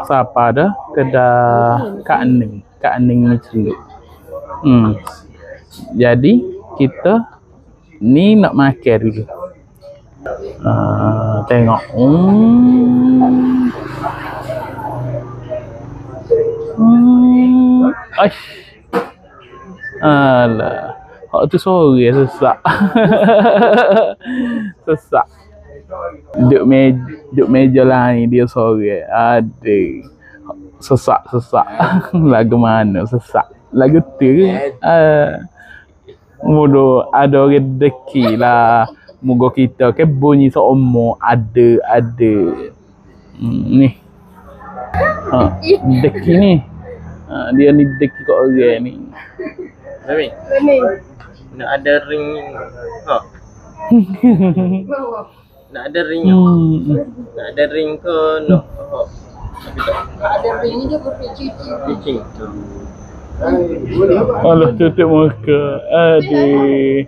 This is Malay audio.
Siapa dah? Kedai Kak Ning ni celup. Jadi kita ni nak makan dulu. Tengok. Aish. Alah. Hak tu sore sesak. Sesak. Duduk meja lain dia sore. Aduh. Sesak. Lagu mana sesak? Lagu tu. Mudo ada rezeki lah. Moga kita ke bunyi seumur ada. Ni. Deki ni. Dia ni deki kat orang ni. Remy. Nak ada ring. Nak ada ring. Nak ada ring ke nak. Ada ring ni dia bercuci. Alah tutup muka. Aduh.